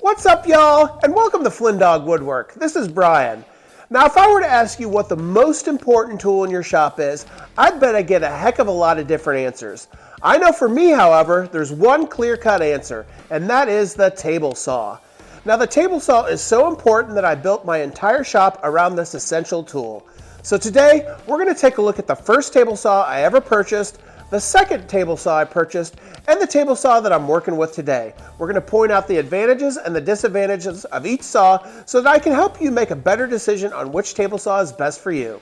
What's up, y'all, and welcome to Flynn Dog Woodwork. This is Bryan. Now, if I were to ask you what the most important tool in your shop is, I'd bet I'd get a heck of a lot of different answers. I know for me, however, there's one clear-cut answer, and that is the table saw. Now, the table saw is so important that I built my entire shop around this essential tool. So today, we're going to take a look at the first table saw I ever purchased, the second table saw I purchased, and the table saw that I'm working with today. We're going to point out the advantages and the disadvantages of each saw so that I can help you make a better decision on which table saw is best for you.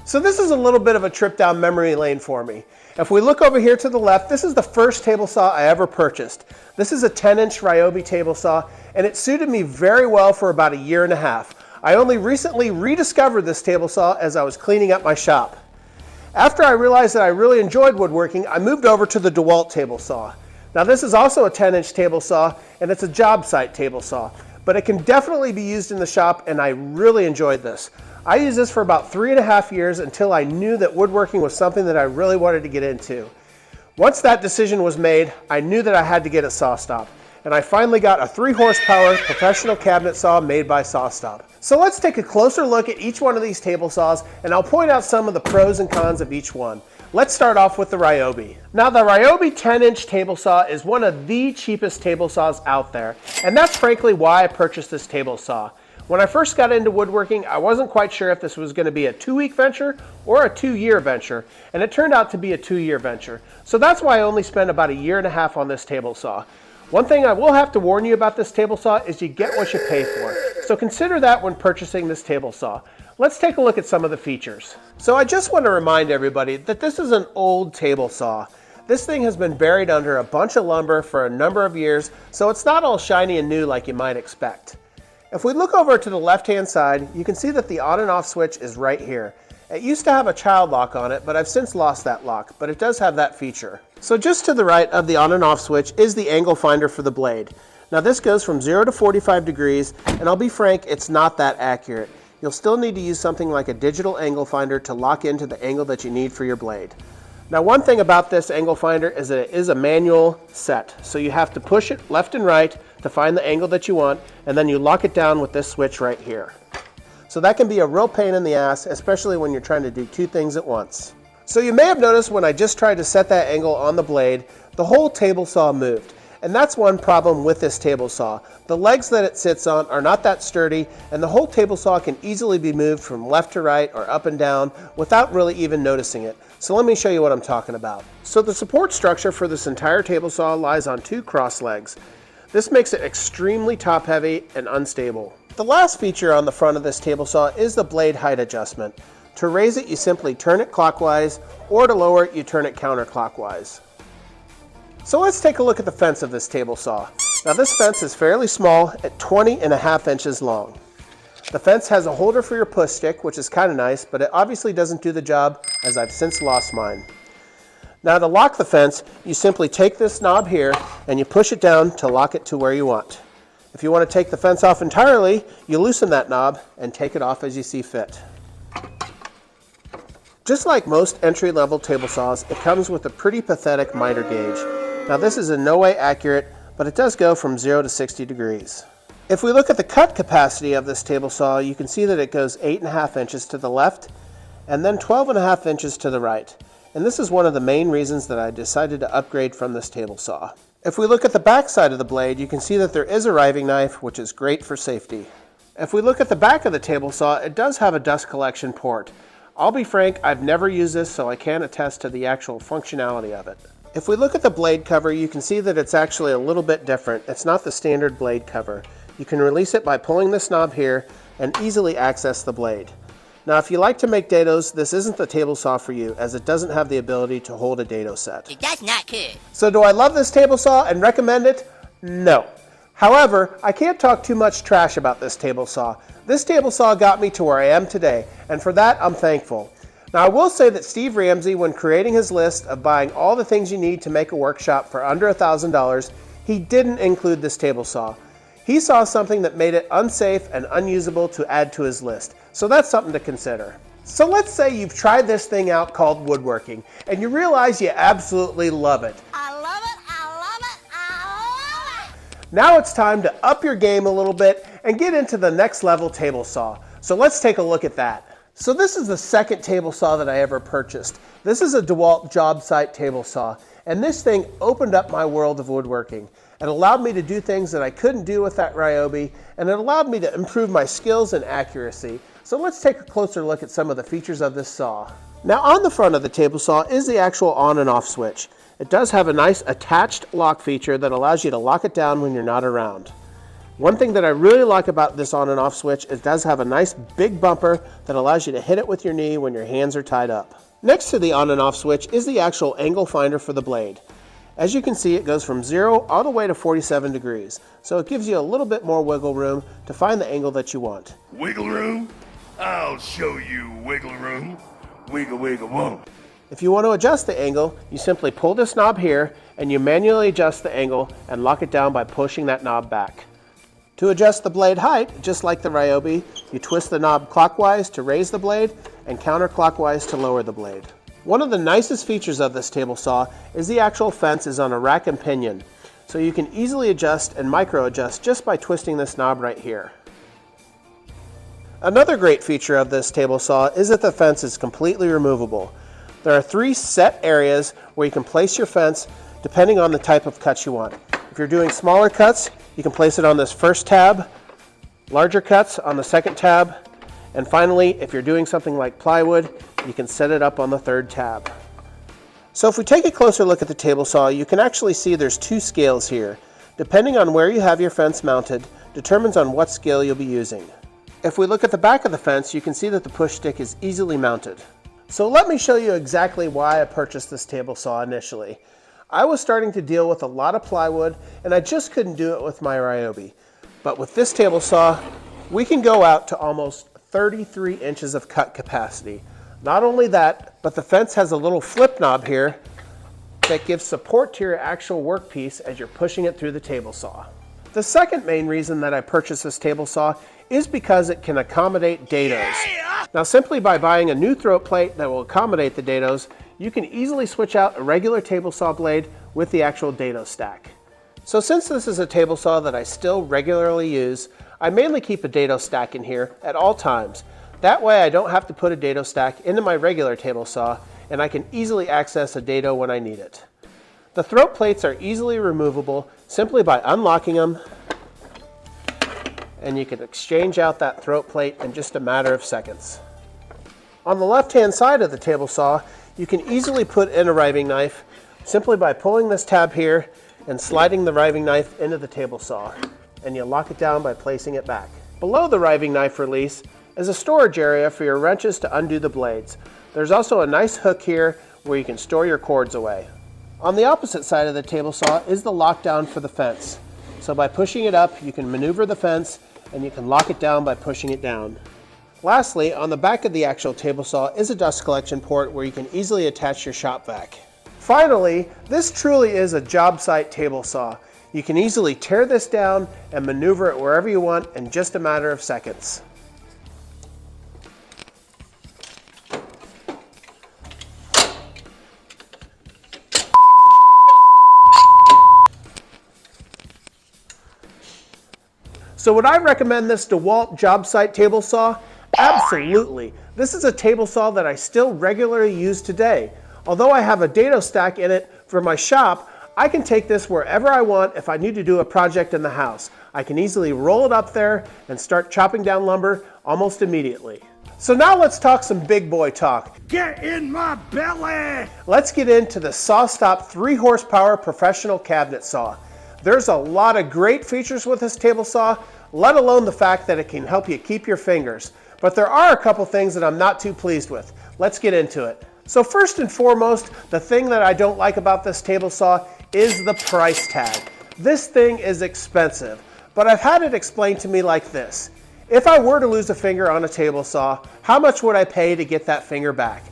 So this is a little bit of a trip down memory lane for me. If we look over here to the left, this is the first table saw I ever purchased. This is a 10-inch Ryobi table saw, and it suited me very well for about a year and a half. I only recently rediscovered this table saw as I was cleaning up my shop. After I realized that I really enjoyed woodworking, I moved over to the Dewalt table saw. Now this is also a 10-inch table saw, and it's a job site table saw, but it can definitely be used in the shop, and I really enjoyed this. I used this for about 3.5 years until I knew that woodworking was something that I really wanted to get into. Once that decision was made, I knew that I had to get a SawStop, and I finally got a 3-horsepower professional cabinet saw made by SawStop. So let's take a closer look at each one of these table saws, and I'll point out some of the pros and cons of each one. Let's start off with the Ryobi. Now, the Ryobi 10-inch table saw is one of the cheapest table saws out there, and that's frankly why I purchased this table saw. When I first got into woodworking, I wasn't quite sure if this was going to be a 2-week venture or a 2-year venture, and it turned out to be a 2-year venture. So that's why I only spent about a year and a half on this table saw. One thing I will have to warn you about this table saw is you get what you pay for. So consider that when purchasing this table saw. Let's take a look at some of the features. So I just want to remind everybody that this is an old table saw. This thing has been buried under a bunch of lumber for a number of years, so it's not all shiny and new like you might expect. If we look over to the left-hand side, you can see that the on and off switch is right here. It used to have a child lock on it, but I've since lost that lock, but it does have that feature. So just to the right of the on and off switch is the angle finder for the blade. Now this goes from 0 to 45 degrees, and I'll be frank, it's not that accurate. You'll still need to use something like a digital angle finder to lock into the angle that you need for your blade. Now one thing about this angle finder is that it is a manual set, so you have to push it left and right to find the angle that you want, and then you lock it down with this switch right here. So that can be a real pain in the ass, especially when you're trying to do two things at once. So you may have noticed when I just tried to set that angle on the blade, the whole table saw moved. And that's one problem with this table saw. The legs that it sits on are not that sturdy, and the whole table saw can easily be moved from left to right or up and down without really even noticing it. So let me show you what I'm talking about. So the support structure for this entire table saw lies on 2 cross legs. This makes it extremely top heavy and unstable. The last feature on the front of this table saw is the blade height adjustment. To raise it, you simply turn it clockwise, or to lower it, you turn it counterclockwise. So let's take a look at the fence of this table saw. Now this fence is fairly small at 20.5 inches long. The fence has a holder for your push stick, which is kind of nice, but it obviously doesn't do the job as I've since lost mine. Now to lock the fence, you simply take this knob here and you push it down to lock it to where you want. If you want to take the fence off entirely, you loosen that knob and take it off as you see fit. Just like most entry-level table saws, it comes with a pretty pathetic miter gauge. Now this is in no way accurate, but it does go from 0 to 60 degrees. If we look at the cut capacity of this table saw, you can see that it goes 8.5 inches to the left and then 12.5 inches to the right. And this is one of the main reasons that I decided to upgrade from this table saw. If we look at the back side of the blade, you can see that there is a riving knife, which is great for safety. If we look at the back of the table saw, it does have a dust collection port. I'll be frank, I've never used this, so I can't attest to the actual functionality of it. If we look at the blade cover, you can see that it's actually a little bit different. It's not the standard blade cover. You can release it by pulling this knob here and easily access the blade. Now, if you like to make dados, this isn't the table saw for you, as it doesn't have the ability to hold a dado set. That's not cool. So do I love this table saw and recommend it? No. However, I can't talk too much trash about this table saw. This table saw got me to where I am today, and for that, I'm thankful. Now, I will say that Steve Ramsey, when creating his list of buying all the things you need to make a workshop for under $1,000, he didn't include this table saw. He saw something that made it unsafe and unusable to add to his list. So that's something to consider. So let's say you've tried this thing out called woodworking, and you realize you absolutely love it. I love Now it's time to up your game a little bit and get into the next level table saw. So let's take a look at that. So this is the second table saw that I ever purchased. This is a Dewalt job site table saw, and this thing opened up my world of woodworking. It allowed me to do things that I couldn't do with that Ryobi, and it allowed me to improve my skills and accuracy. So let's take a closer look at some of the features of this saw. Now on the front of the table saw is the actual on and off switch. It does have a nice attached lock feature that allows you to lock it down when you're not around. One thing that I really like about this on and off switch, it does have a nice big bumper that allows you to hit it with your knee when your hands are tied up. Next to the on and off switch is the actual angle finder for the blade. As you can see, it goes from 0 all the way to 47 degrees, so it gives you a little bit more wiggle room to find the angle that you want. Wiggle room? I'll show you wiggle room. Wiggle, wiggle, whoa. If you want to adjust the angle, you simply pull this knob here and you manually adjust the angle and lock it down by pushing that knob back. To adjust the blade height, just like the Ryobi, you twist the knob clockwise to raise the blade and counterclockwise to lower the blade. One of the nicest features of this table saw is the actual fence is on a rack and pinion, so you can easily adjust and micro adjust just by twisting this knob right here. Another great feature of this table saw is that the fence is completely removable. There are 3 set areas where you can place your fence depending on the type of cuts you want. If you're doing smaller cuts, you can place it on this first tab, larger cuts on the second tab, and finally, if you're doing something like plywood, you can set it up on the third tab. So if we take a closer look at the table saw, you can actually see there's 2 scales here. Depending on where you have your fence mounted, determines on what scale you'll be using. If we look at the back of the fence, you can see that the push stick is easily mounted. So let me show you exactly why I purchased this table saw initially. I was starting to deal with a lot of plywood and I just couldn't do it with my Ryobi. But with this table saw, we can go out to almost 33 inches of cut capacity. Not only that, but the fence has a little flip knob here that gives support to your actual workpiece as you're pushing it through the table saw. The second main reason that I purchased this table saw is because it can accommodate dados. Now simply by buying a new throat plate that will accommodate the dados, you can easily switch out a regular table saw blade with the actual dado stack. So since this is a table saw that I still regularly use, I mainly keep a dado stack in here at all times. That way I don't have to put a dado stack into my regular table saw and I can easily access a dado when I need it. The throat plates are easily removable simply by unlocking them, and you can exchange out that throat plate in just a matter of seconds. On the left-hand side of the table saw, you can easily put in a riving knife simply by pulling this tab here and sliding the riving knife into the table saw, and you lock it down by placing it back. Below the riving knife release is a storage area for your wrenches to undo the blades. There's also a nice hook here where you can store your cords away. On the opposite side of the table saw is the lockdown for the fence. So by pushing it up, you can maneuver the fence and you can lock it down by pushing it down. Lastly, on the back of the actual table saw is a dust collection port where you can easily attach your shop vac. Finally, this truly is a job site table saw. You can easily tear this down and maneuver it wherever you want in just a matter of seconds. So would I recommend this Dewalt job site table saw? Absolutely. This is a table saw that I still regularly use today. Although I have a dado stack in it for my shop, I can take this wherever I want if I need to do a project in the house. I can easily roll it up there and start chopping down lumber almost immediately. So now let's talk some big boy talk. Get in my belly! Let's get into the SawStop 3 horsepower professional cabinet saw. There's a lot of great features with this table saw, let alone the fact that it can help you keep your fingers. But there are a couple things that I'm not too pleased with. Let's get into it. So first and foremost, the thing that I don't like about this table saw is the price tag. This thing is expensive, but I've had it explained to me like this. If I were to lose a finger on a table saw, how much would I pay to get that finger back?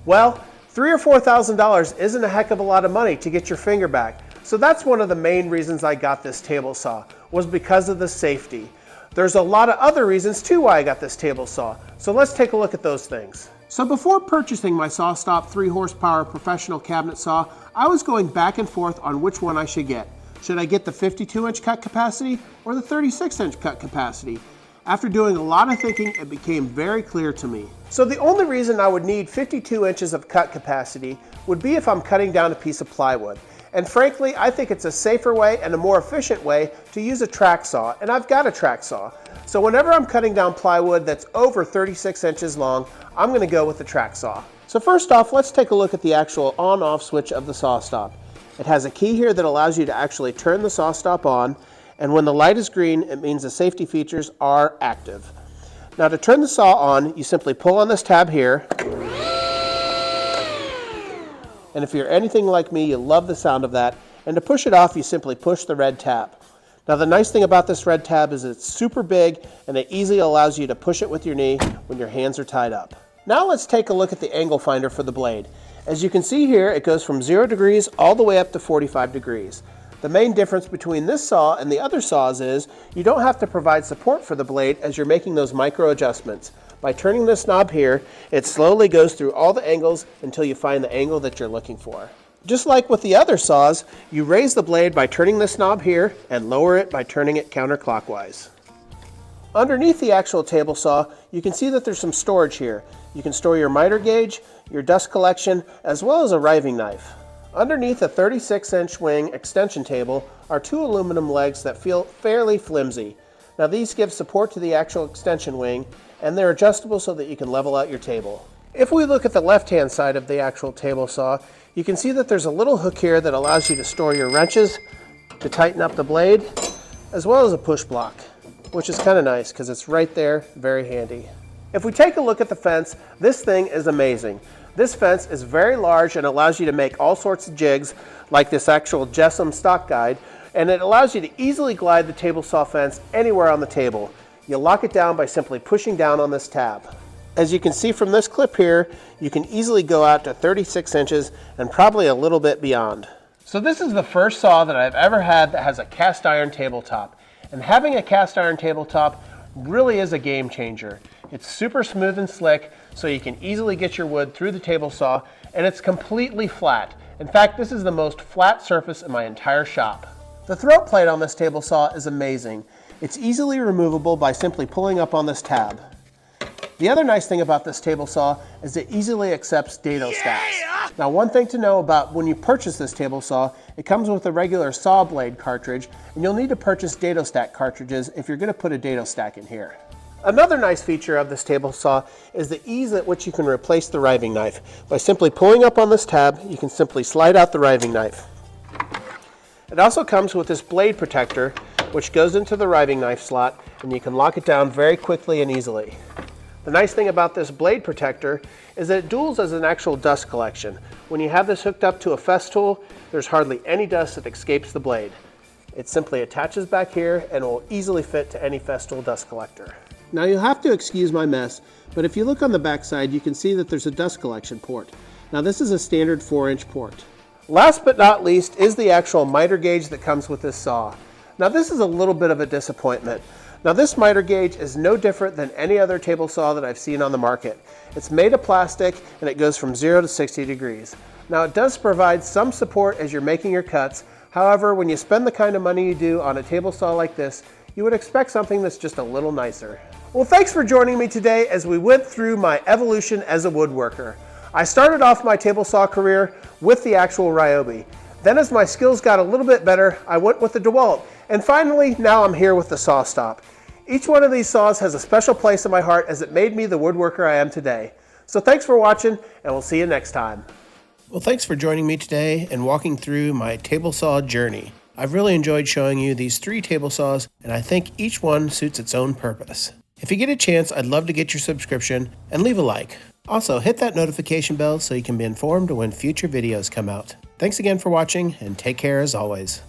Well, $3,000 or $4,000 isn't a heck of a lot of money to get your finger back. So that's one of the main reasons I got this table saw, was because of the safety. There's a lot of other reasons too why I got this table saw, so let's take a look at those things. So before purchasing my SawStop 3 horsepower professional cabinet saw, I was going back and forth on which one I should get. Should I get the 52-inch cut capacity or the 36-inch cut capacity? After doing a lot of thinking, it became very clear to me. So the only reason I would need 52 inches of cut capacity would be if I'm cutting down a piece of plywood. And frankly, I think it's a safer way and a more efficient way to use a track saw, and I've got a track saw. So whenever I'm cutting down plywood that's over 36 inches long, I'm going to go with the track saw. So first off, let's take a look at the actual on-off switch of the SawStop. It has a key here that allows you to actually turn the SawStop on, and when the light is green, it means the safety features are active. Now to turn the saw on, you simply pull on this tab here. And if you're anything like me, you love the sound of that. And to push it off, you simply push the red tab. Now the nice thing about this red tab is it's super big and it easily allows you to push it with your knee when your hands are tied up. Now let's take a look at the angle finder for the blade. As you can see here, it goes from 0 degrees all the way up to 45 degrees. The main difference between this saw and the other saws is you don't have to provide support for the blade as you're making those micro adjustments. By turning this knob here, it slowly goes through all the angles until you find the angle that you're looking for. Just like with the other saws, you raise the blade by turning this knob here and lower it by turning it counterclockwise. Underneath the actual table saw, you can see that there's some storage here. You can store your miter gauge, your dust collection, as well as a riving knife. Underneath a 36-inch wing extension table are 2 aluminum legs that feel fairly flimsy. Now these give support to the actual extension wing, and they're adjustable so that you can level out your table. If we look at the left-hand side of the actual table saw, you can see that there's a little hook here that allows you to store your wrenches to tighten up the blade, as well as a push block, which is kind of nice because it's right there, very handy. If we take a look at the fence, this thing is amazing. This fence is very large and allows you to make all sorts of jigs, like this actual Jessam stock guide, and it allows you to easily glide the table saw fence anywhere on the table. You lock it down by simply pushing down on this tab. As you can see from this clip here, you can easily go out to 36 inches and probably a little bit beyond. So this is the first saw that I've ever had that has a cast iron tabletop. And having a cast iron tabletop really is a game changer. It's super smooth and slick, so you can easily get your wood through the table saw, and it's completely flat. In fact, this is the most flat surface in my entire shop. The throat plate on this table saw is amazing. It's easily removable by simply pulling up on this tab. The other nice thing about this table saw is it easily accepts dado stacks. Now one thing to know about when you purchase this table saw, it comes with a regular saw blade cartridge, and you'll need to purchase dado stack cartridges if you're going to put a dado stack in here. Another nice feature of this table saw is the ease at which you can replace the riving knife. By simply pulling up on this tab, you can simply slide out the riving knife. It also comes with this blade protector, which goes into the riving knife slot, and you can lock it down very quickly and easily. The nice thing about this blade protector is that it duals as an actual dust collection. When you have this hooked up to a Festool, there's hardly any dust that escapes the blade. It simply attaches back here and will easily fit to any Festool dust collector. Now you'll have to excuse my mess, but if you look on the back side, you can see that there's a dust collection port. Now this is a standard 4-inch port. Last but not least is the actual miter gauge that comes with this saw. Now this is a little bit of a disappointment. Now this miter gauge is no different than any other table saw that I've seen on the market. It's made of plastic and it goes from 0 to 60 degrees. Now it does provide some support as you're making your cuts. However, when you spend the kind of money you do on a table saw like this, you would expect something that's just a little nicer. Well, thanks for joining me today as we went through my evolution as a woodworker. I started off my table saw career with the actual Ryobi. Then as my skills got a little bit better, I went with the Dewalt. And finally, now I'm here with the SawStop. Each one of these saws has a special place in my heart as it made me the woodworker I am today. So thanks for watching, and we'll see you next time. Well, thanks for joining me today and walking through my table saw journey. I've really enjoyed showing you these 3 table saws, and I think each one suits its own purpose. If you get a chance, I'd love to get your subscription and leave a like. Also, hit that notification bell so you can be informed when future videos come out. Thanks again for watching, and take care as always.